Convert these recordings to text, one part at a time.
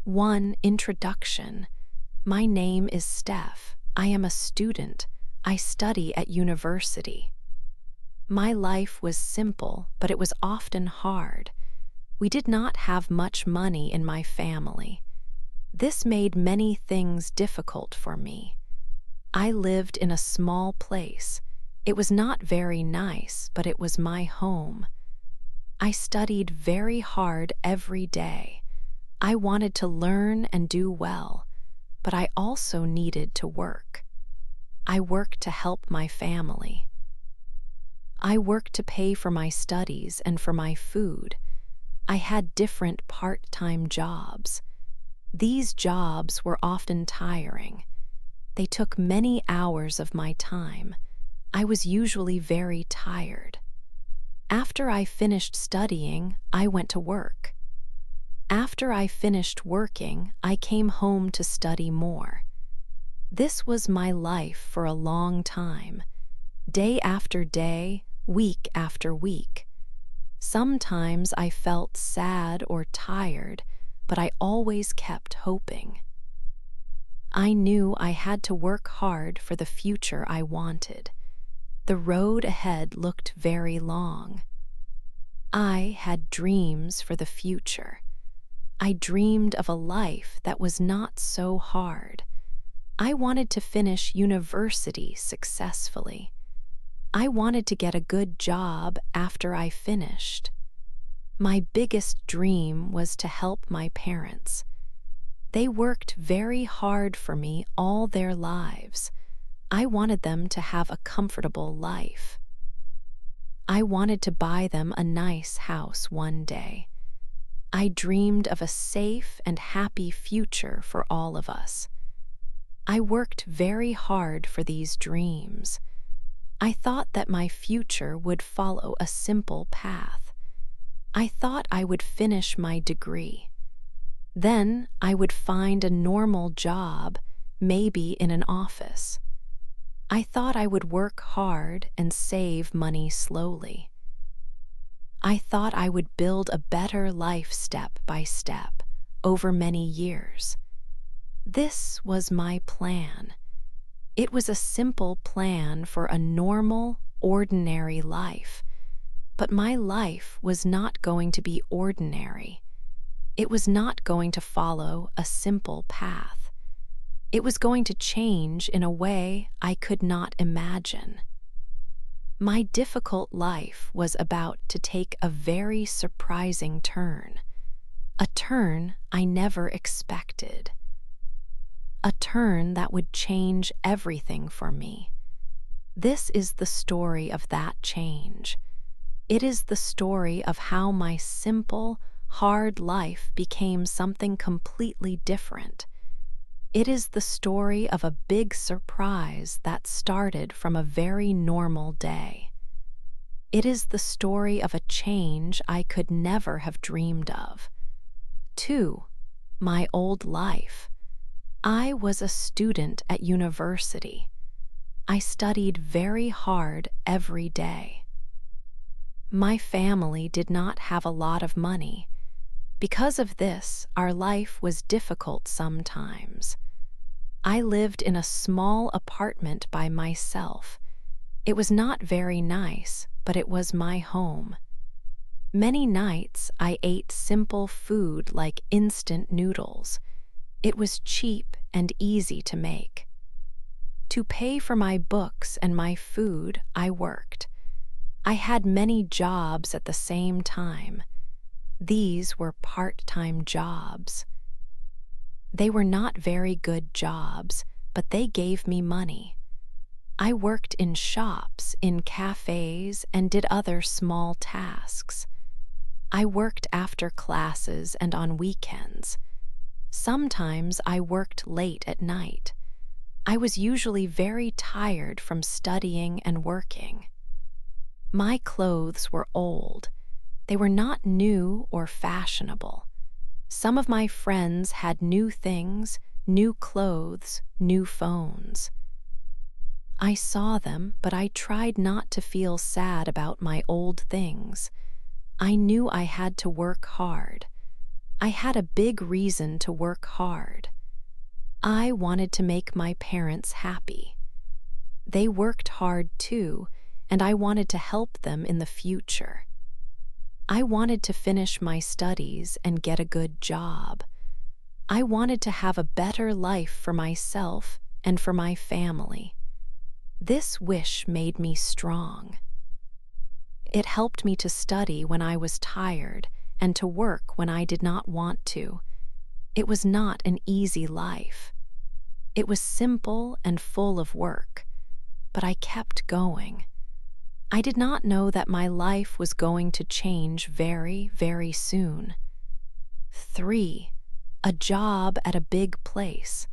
1. Introduction. My name is Steph. I am a student. I study at university. My life was simple, but it was often hard. We did not have much money in my family. This made many things difficult for me. I lived in a small place. It was not very nice, but it was my home. I studied very hard every day. I wanted to learn and do well, but I also needed to work. I worked to help my family. I worked to pay for my studies and for my food. I had different part-time jobs. These jobs were often tiring. They took many hours of my time. I was usually very tired. After I finished studying, I went to work. After I finished working, I came home to study more. This was my life for a long time, day after day, week after week. Sometimes I felt sad or tired, but I always kept hoping. I knew I had to work hard for the future I wanted. The road ahead looked very long. I had dreams for the future. I dreamed of a life that was not so hard. I wanted to finish university successfully. I wanted to get a good job after I finished. My biggest dream was to help my parents. They worked very hard for me all their lives. I wanted them to have a comfortable life. I wanted to buy them a nice house one day. I dreamed of a safe and happy future for all of us. I worked very hard for these dreams. I thought that my future would follow a simple path. I thought I would finish my degree. Then I would find a normal job, maybe in an office. I thought I would work hard and save money slowly. I thought I would build a better life step by step, over many years. This was my plan. It was a simple plan for a normal, ordinary life. But my life was not going to be ordinary. It was not going to follow a simple path. It was going to change in a way I could not imagine. My difficult life was about to take a very surprising turn, a turn I never expected, a turn that would change everything for me. This is the story of that change. It is the story of how my simple, hard life became something completely different. It is the story of a big surprise that started from a very normal day. It is the story of a change I could never have dreamed of. 2. My old life. I was a student at university. I studied very hard every day. My family did not have a lot of money. Because of this, our life was difficult sometimes. I lived in a small apartment by myself. It was not very nice, but it was my home. Many nights I ate simple food like instant noodles. It was cheap and easy to make. To pay for my books and my food, I worked. I had many jobs at the same time. These were part-time jobs. They were not very good jobs, but they gave me money. I worked in shops, in cafes, and did other small tasks. I worked after classes and on weekends. Sometimes I worked late at night. I was usually very tired from studying and working. My clothes were old. They were not new or fashionable. Some of my friends had new things, new clothes, new phones. I saw them, but I tried not to feel sad about my old things. I knew I had to work hard. I had a big reason to work hard. I wanted to make my parents happy. They worked hard too, and I wanted to help them in the future. I wanted to finish my studies and get a good job. I wanted to have a better life for myself and for my family. This wish made me strong. It helped me to study when I was tired and to work when I did not want to. It was not an easy life. It was simple and full of work, but I kept going. I did not know that my life was going to change very, very soon. 3. A job at a big place.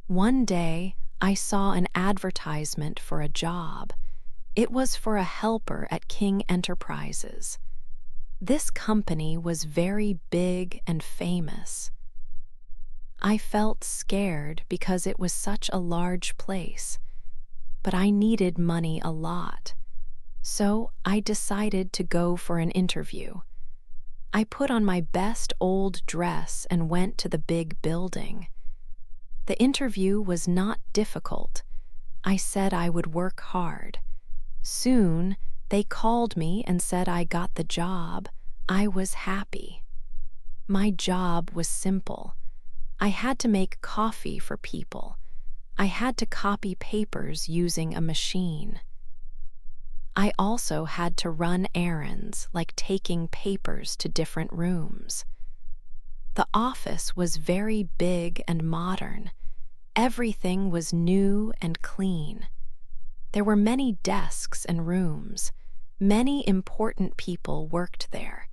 One day, I saw an advertisement for a job. It was for a helper at King Enterprises. This company was very big and famous. I felt scared because it was such a large place, but I needed money a lot. So I decided to go for an interview. I put on my best old dress and went to the big building. The interview was not difficult. I said I would work hard. Soon, they called me and said I got the job. I was happy. My job was simple. I had to make coffee for people. I had to copy papers using a machine. I also had to run errands, like taking papers to different rooms. The office was very big and modern. Everything was new and clean. There were many desks and rooms. Many important people worked there.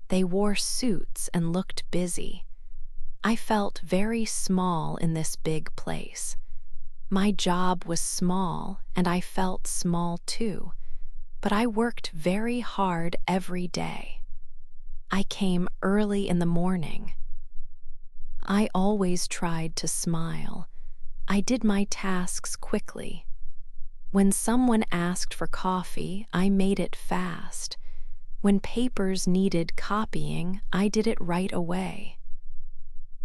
They wore suits and looked busy. I felt very small in this big place. My job was small, and I felt small too. But I worked very hard every day. I came early in the morning. I always tried to smile. I did my tasks quickly. When someone asked for coffee, I made it fast. When papers needed copying, I did it right away.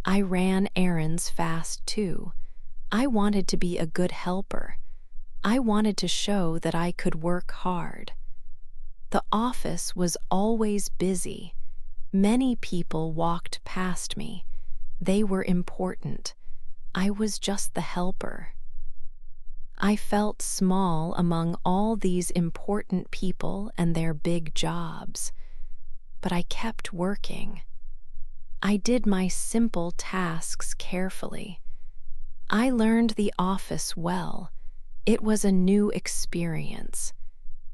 I ran errands fast too. I wanted to be a good helper. I wanted to show that I could work hard. The office was always busy. Many people walked past me. They were important. I was just the helper. I felt small among all these important people and their big jobs. But I kept working. I did my simple tasks carefully. I learned the office well. It was a new experience.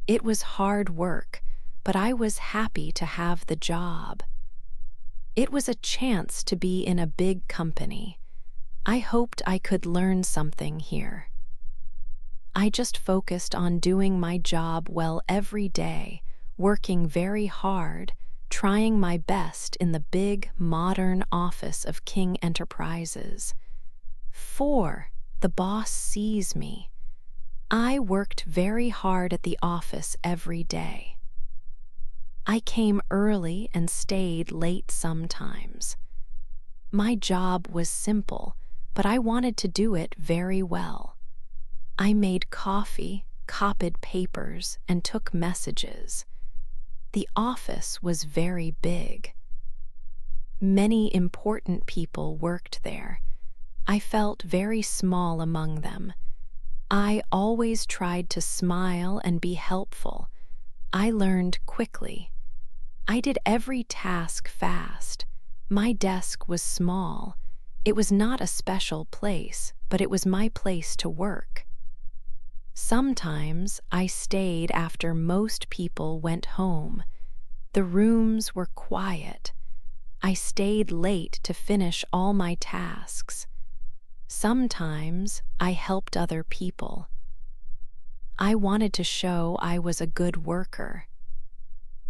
It was hard work, but I was happy to have the job. It was a chance to be in a big company. I hoped I could learn something here. I just focused on doing my job well every day, working very hard, trying my best in the big, modern office of King Enterprises. 4. The boss sees me. I worked very hard at the office every day. I came early and stayed late sometimes. My job was simple, but I wanted to do it very well. I made coffee, copied papers, and took messages. The office was very big. Many important people worked there. I felt very small among them. I always tried to smile and be helpful. I learned quickly. I did every task fast. My desk was small. It was not a special place, but it was my place to work. Sometimes I stayed after most people went home. The rooms were quiet. I stayed late to finish all my tasks. Sometimes I helped other people. I wanted to show I was a good worker.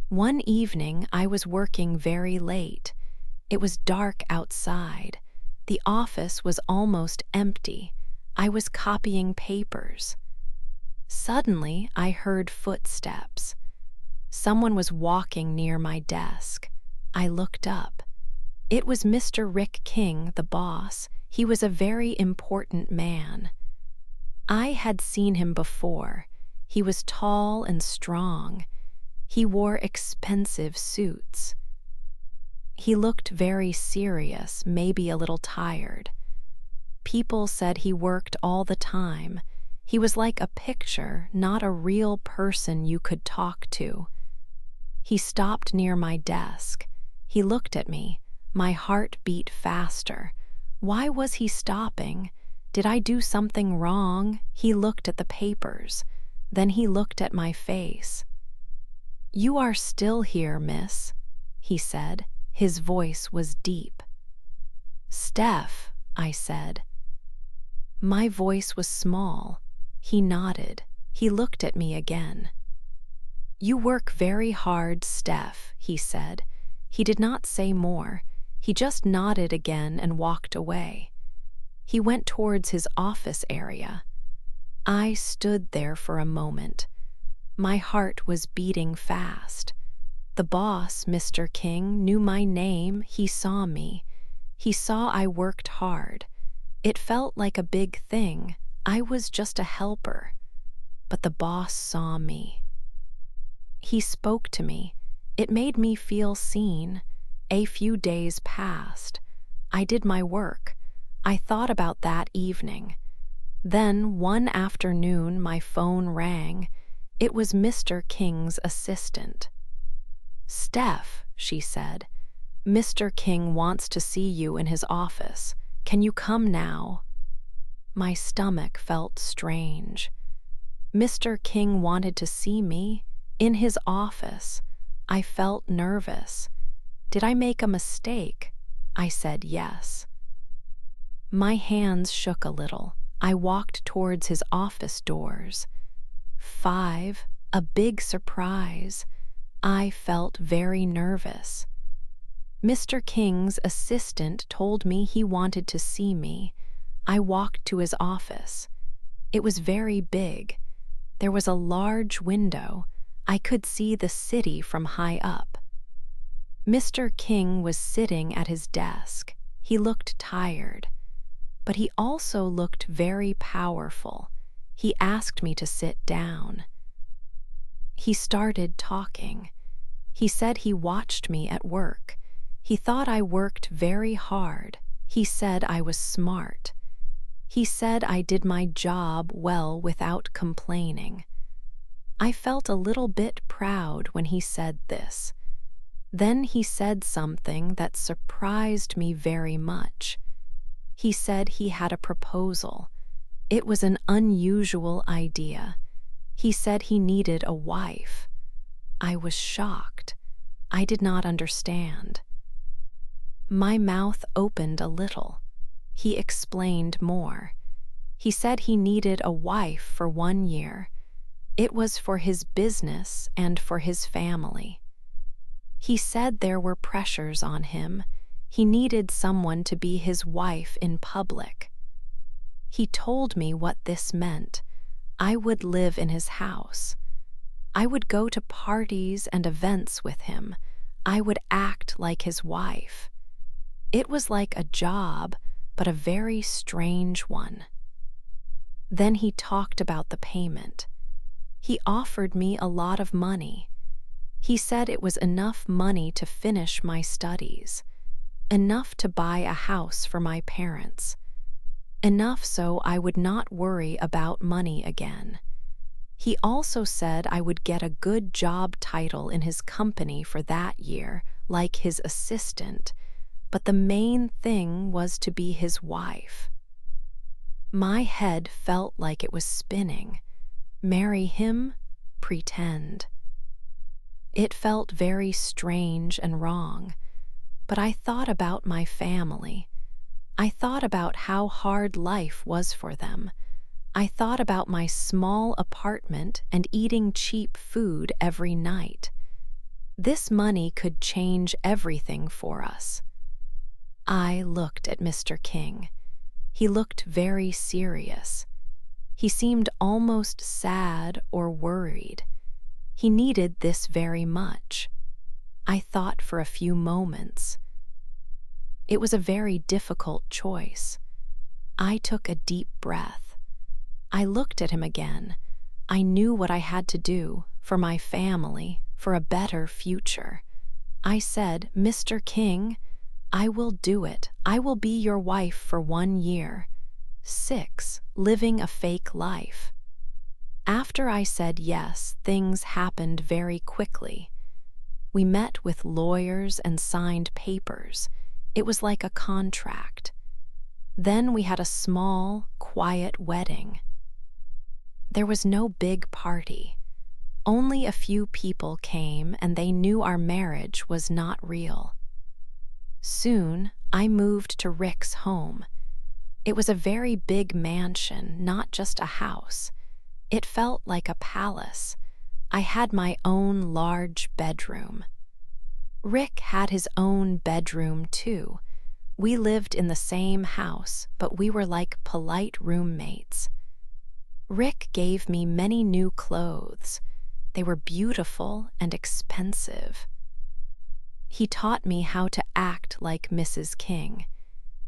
One evening I was working very late. It was dark outside. The office was almost empty. I was copying papers. Suddenly I heard footsteps. Someone was walking near my desk. I looked up. It was Mr. Rick King, the boss. He was a very important man. I had seen him before. He was tall and strong. He wore expensive suits. He looked very serious, maybe a little tired. People said he worked all the time. He was like a picture, not a real person you could talk to. He stopped near my desk. He looked at me. My heart beat faster. Why was he stopping? Did I do something wrong? He looked at the papers. Then he looked at my face. "You are still here, miss," he said. His voice was deep. "Steph," I said. My voice was small. He nodded. He looked at me again. "You work very hard, Steph," he said. He did not say more. He just nodded again and walked away. He went towards his office area. I stood there for a moment. My heart was beating fast. The boss, Mr. King, knew my name. He saw me. He saw I worked hard. It felt like a big thing. I was just a helper. But the boss saw me. He spoke to me. It made me feel seen. A few days passed. I did my work. I thought about that evening. Then, one afternoon, my phone rang. It was Mr. King's assistant. "Steph," she said, "Mr. King wants to see you in his office. Can you come now?" My stomach felt strange. Mr. King wanted to see me in his office. I felt nervous. Did I make a mistake? I said yes. My hands shook a little. I walked towards his office doors. 5, a big surprise. I felt very nervous. Mr. King's assistant told me he wanted to see me. I walked to his office. It was very big. There was a large window. I could see the city from high up. Mr. King was sitting at his desk. He looked tired, but he also looked very powerful. He asked me to sit down. He started talking. He said he watched me at work. He thought I worked very hard. He said I was smart. He said I did my job well without complaining. I felt a little bit proud when he said this. Then he said something that surprised me very much. He said he had a proposal. It was an unusual idea. He said he needed a wife. I was shocked. I did not understand. My mouth opened a little. He explained more. He said he needed a wife for 1 year. It was for his business and for his family. He said there were pressures on him. He needed someone to be his wife in public. He told me what this meant. I would live in his house. I would go to parties and events with him. I would act like his wife. It was like a job, but a very strange one. Then he talked about the payment. He offered me a lot of money. He said it was enough money to finish my studies, enough to buy a house for my parents, enough so I would not worry about money again. He also said I would get a good job title in his company for that year, like his assistant, but the main thing was to be his wife. My head felt like it was spinning. Marry him? Pretend. It felt very strange and wrong, but I thought about my family. I thought about how hard life was for them. I thought about my small apartment and eating cheap food every night. This money could change everything for us. I looked at Mr. King. He looked very serious. He seemed almost sad or worried. He needed this very much. I thought for a few moments. It was a very difficult choice. I took a deep breath. I looked at him again. I knew what I had to do for my family, for a better future. I said, "Mr. King, I will do it. I will be your wife for 1 year. 6, living a fake life." After I said yes, things happened very quickly. We met with lawyers and signed papers. It was like a contract. Then we had a small, quiet wedding. There was no big party. Only a few people came, and they knew our marriage was not real. Soon, I moved to Rick's home. It was a very big mansion, not just a house. It felt like a palace. I had my own large bedroom. Rick had his own bedroom, too. We lived in the same house, but we were like polite roommates. Rick gave me many new clothes. They were beautiful and expensive. He taught me how to act like Mrs. King.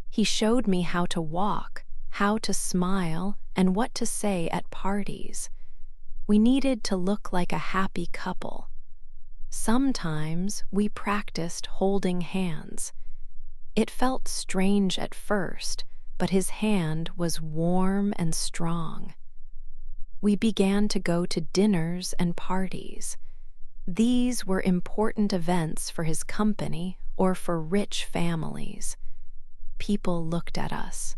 He showed me how to walk, how to smile, and what to say at parties. We needed to look like a happy couple. Sometimes we practiced holding hands. It felt strange at first, but his hand was warm and strong. We began to go to dinners and parties. These were important events for his company or for rich families. People looked at us.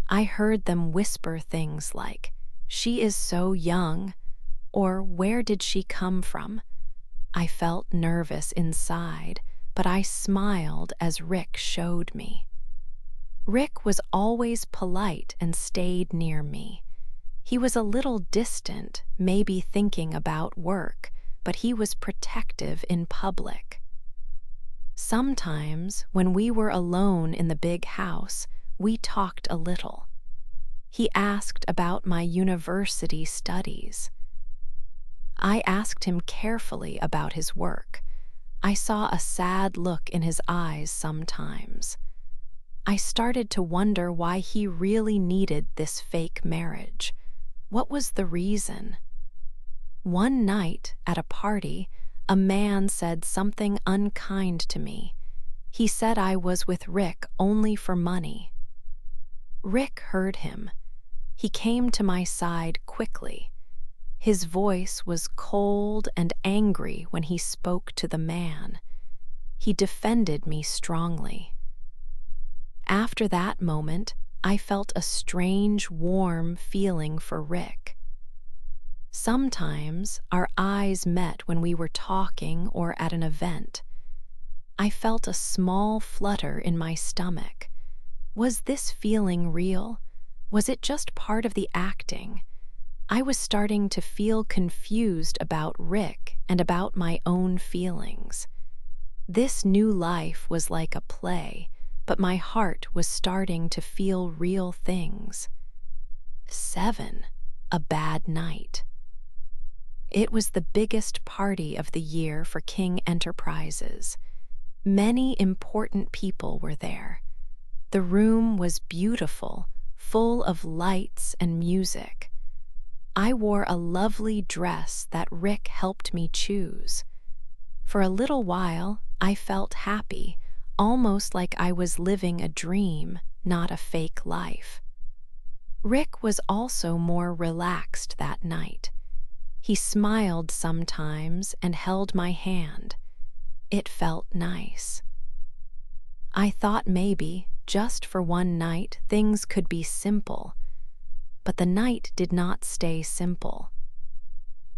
I heard them whisper things like, "She is so young," or "Where did she come from?" I felt nervous inside, but I smiled as Rick showed me. Rick was always polite and stayed near me. He was a little distant, maybe thinking about work, but he was protective in public. Sometimes, when we were alone in the big house, we talked a little. He asked about my university studies. I asked him carefully about his work. I saw a sad look in his eyes sometimes. I started to wonder why he really needed this fake marriage. What was the reason? One night, at a party, a man said something unkind to me. He said I was with Rick only for money. Rick heard him. He came to my side quickly. His voice was cold and angry when he spoke to the man. He defended me strongly. After that moment, I felt a strange, warm feeling for Rick. Sometimes our eyes met when we were talking or at an event. I felt a small flutter in my stomach. Was this feeling real? Was it just part of the acting? I was starting to feel confused about Rick and about my own feelings. This new life was like a play, but my heart was starting to feel real things. 7. A bad night. It was the biggest party of the year for King Enterprises. Many important people were there. The room was beautiful, full of lights and music. I wore a lovely dress that Rick helped me choose. For a little while, I felt happy, almost like I was living a dream, not a fake life. Rick was also more relaxed that night. He smiled sometimes and held my hand. It felt nice. I thought maybe, just for one night, things could be simple. But the night did not stay simple.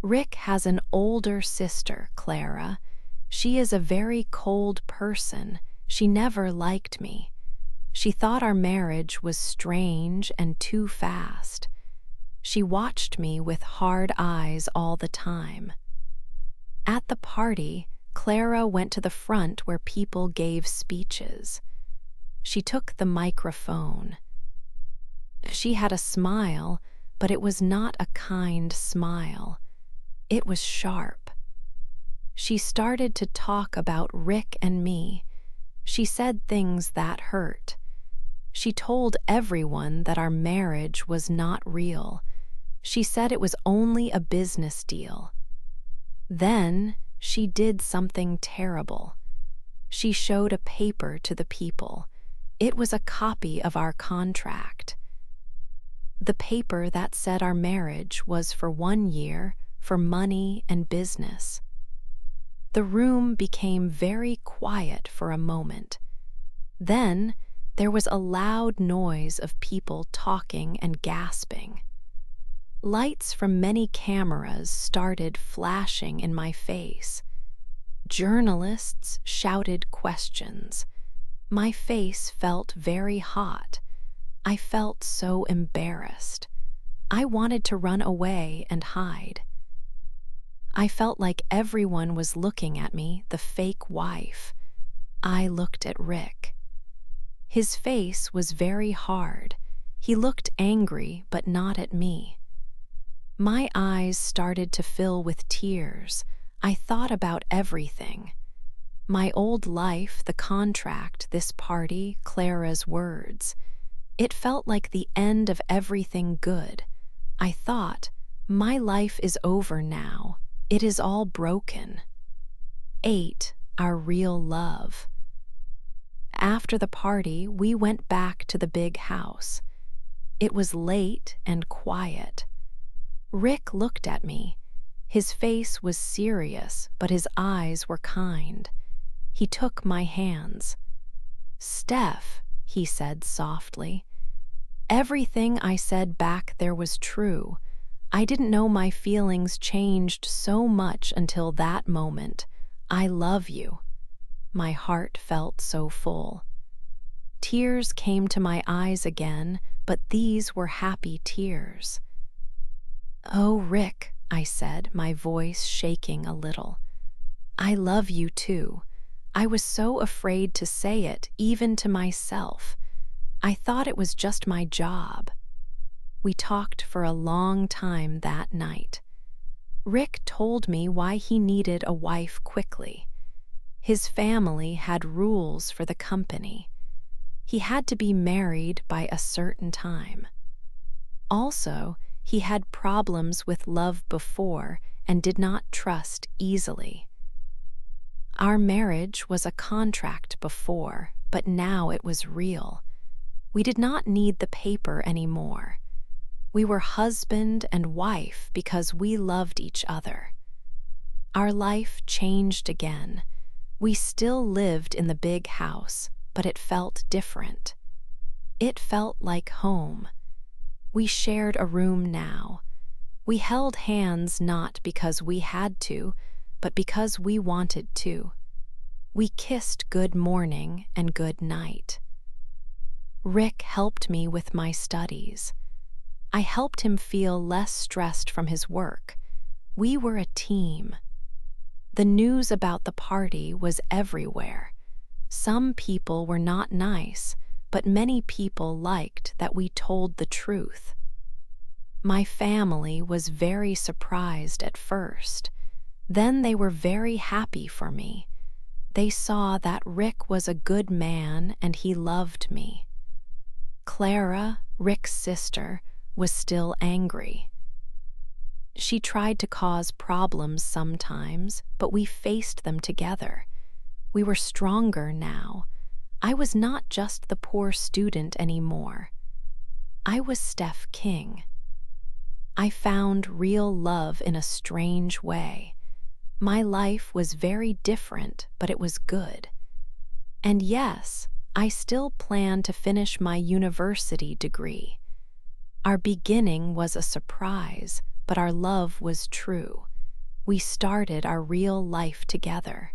Rick has an older sister, Clara. She is a very cold person. She never liked me. She thought our marriage was strange and too fast. She watched me with hard eyes all the time. At the party, Clara went to the front where people gave speeches. She took the microphone. She had a smile, but it was not a kind smile. It was sharp. She started to talk about Rick and me. She said things that hurt. She told everyone that our marriage was not real. She said it was only a business deal. Then she did something terrible. She showed a paper to the people. It was a copy of our contract. The paper that said our marriage was for 1 year, for money and business. The room became very quiet for a moment. Then there was a loud noise of people talking and gasping. Lights from many cameras started flashing in my face. Journalists shouted questions. My face felt very hot. I felt so embarrassed. I wanted to run away and hide. I felt like everyone was looking at me, the fake wife. I looked at Rick. His face was very hard. He looked angry, but not at me. My eyes started to fill with tears. I thought about everything. My old life, the contract, this party, Clara's words. It felt like the end of everything good. I thought, my life is over now. It is all broken. 8. Our real love. After the party, we went back to the big house. It was late and quiet. Rick looked at me. His face was serious, but his eyes were kind. He took my hands. "Steph," he said softly, "everything I said back there was true. I didn't know my feelings changed so much until that moment. I love you." My heart felt so full. Tears came to my eyes again, but these were happy tears. "Oh, Rick," I said, my voice shaking a little. "I love you too. I was so afraid to say it, even to myself. I thought it was just my job." We talked for a long time that night. Rick told me why he needed a wife quickly. His family had rules for the company. He had to be married by a certain time. Also, he had problems with love before and did not trust easily. Our marriage was a contract before, but now it was real. We did not need the paper anymore. We were husband and wife because we loved each other. Our life changed again. We still lived in the big house, but it felt different. It felt like home. We shared a room now. We held hands not because we had to, but because we wanted to. We kissed good morning and good night. Rick helped me with my studies. I helped him feel less stressed from his work. We were a team. The news about the party was everywhere. Some people were not nice, but many people liked that we told the truth. My family was very surprised at first. Then they were very happy for me. They saw that Rick was a good man and he loved me. Clara, Rick's sister, was still angry. She tried to cause problems sometimes, but we faced them together. We were stronger now. I was not just the poor student anymore. I was Steph King. I found real love in a strange way. My life was very different, but it was good. And yes, I still plan to finish my university degree. Our beginning was a surprise, but our love was true. We started our real life together.